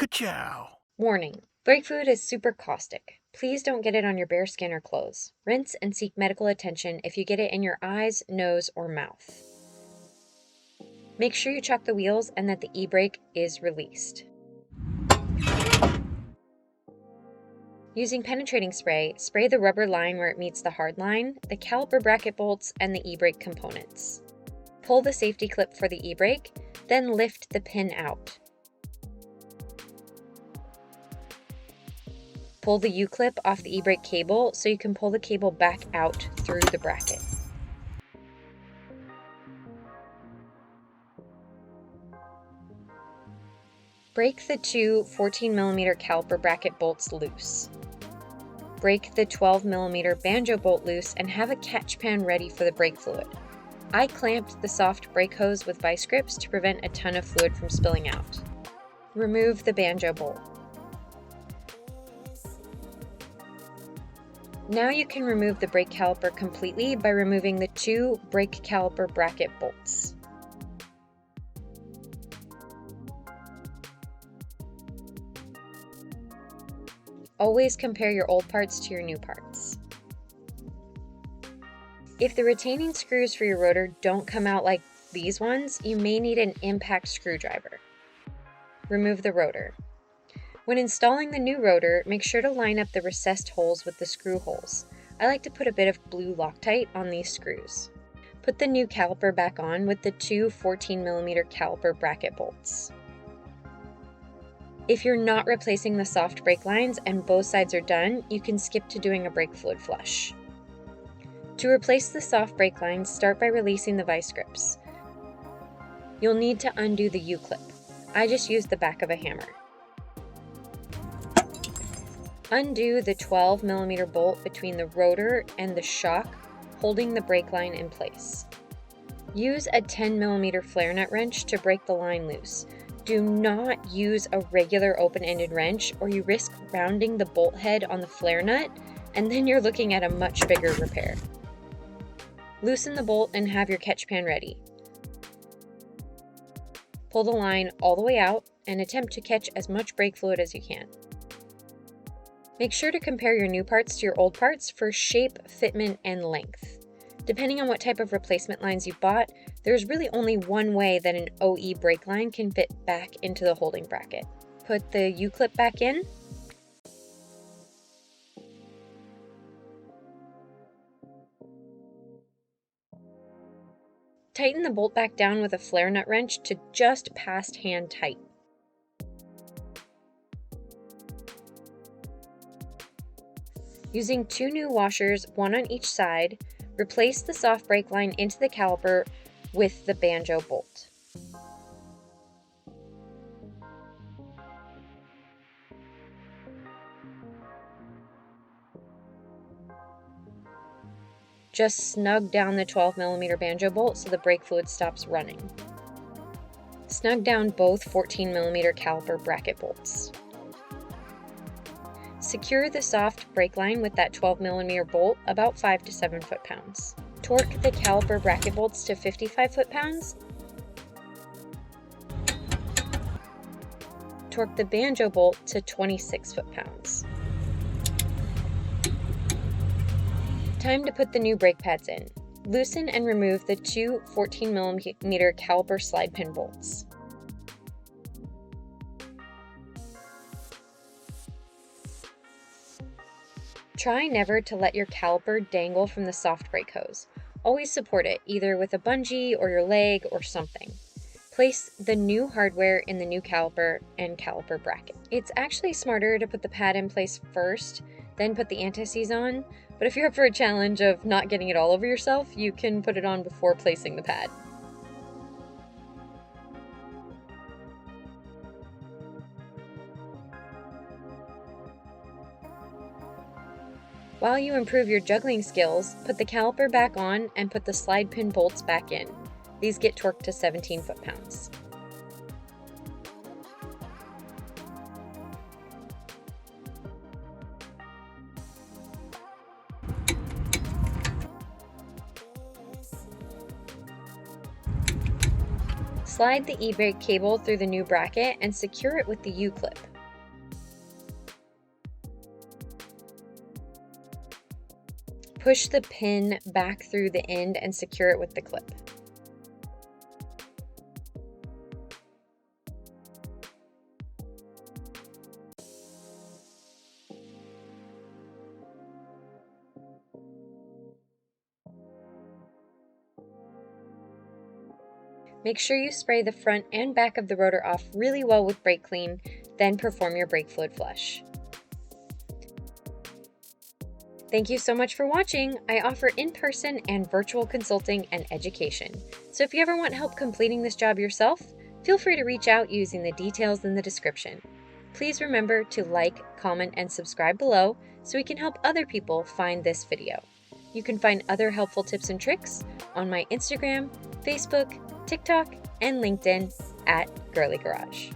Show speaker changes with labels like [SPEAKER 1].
[SPEAKER 1] Ka-chow!
[SPEAKER 2] Warning: brake fluid is super caustic. Please don't get it on your bare skin or clothes. Rinse and seek medical attention if you get it in your eyes, nose, or mouth. Make sure you check the wheels and that the e-brake is released. Using penetrating spray, spray the rubber line where it meets the hard line, the caliper bracket bolts, and the e-brake components. Pull the safety clip for the e-brake, then lift the pin out. Pull the U-clip off the e-brake cable so you can pull the cable back out through the bracket. Break the two 14mm caliper bracket bolts loose. Break the 12mm banjo bolt loose and have a catch pan ready for the brake fluid. I clamped the soft brake hose with vice grips to prevent a ton of fluid from spilling out. Remove the banjo bolt. Now you can remove the brake caliper completely by removing the two brake caliper bracket bolts. Always compare your old parts to your new parts. If the retaining screws for your rotor don't come out like these ones, you may need an impact screwdriver. Remove the rotor. When installing the new rotor, make sure to line up the recessed holes with the screw holes. I like to put a bit of blue Loctite on these screws. Put the new caliper back on with the two 14mm caliper bracket bolts. If you're not replacing the soft brake lines and both sides are done, you can skip to doing a brake fluid flush. To replace the soft brake lines, start by releasing the vice grips. You'll need to undo the U-clip. I just used the back of a hammer. Undo the 12mm bolt between the rotor and the shock, holding the brake line in place. Use a 10mm flare nut wrench to break the line loose. Do not use a regular open-ended wrench or you risk rounding the bolt head on the flare nut and then you're looking at a much bigger repair. Loosen the bolt and have your catch pan ready. Pull the line all the way out and attempt to catch as much brake fluid as you can. Make sure to compare your new parts to your old parts for shape, fitment, and length. Depending on what type of replacement lines you bought, there's really only one way that an OE brake line can fit back into the holding bracket. Put the U-clip back in. Tighten the bolt back down with a flare nut wrench to just past hand tight. Using two new washers, one on each side, replace the soft brake line into the caliper with the banjo bolt. Just snug down the 12mm banjo bolt so the brake fluid stops running. Snug down both 14mm caliper bracket bolts. Secure the soft brake line with that 12mm bolt about 5 to 7 foot-pounds. Torque the caliper bracket bolts to 55 foot-pounds. Torque the banjo bolt to 26 foot-pounds. Time to put the new brake pads in. Loosen and remove the two 14mm caliper slide pin bolts. Try never to let your caliper dangle from the soft brake hose. Always support it, either with a bungee or your leg or something. Place the new hardware in the new caliper and caliper bracket. It's actually smarter to put the pad in place first, then put the anti-seize on, but if you're up for a challenge of not getting it all over yourself, you can put it on before placing the pad. While you improve your juggling skills, put the caliper back on and put the slide pin bolts back in. These get torqued to 17 foot-pounds. Slide the e-brake cable through the new bracket and secure it with the U-clip. Push the pin back through the end and secure it with the clip. Make sure you spray the front and back of the rotor off really well with brake clean, then perform your brake fluid flush. Thank you so much for watching. I offer in-person and virtual consulting and education. So if you ever want help completing this job yourself, feel free to reach out using the details in the description. Please remember to like, comment, and subscribe below so we can help other people find this video. You can find other helpful tips and tricks on my Instagram, Facebook, TikTok, and LinkedIn at Girlie Garage.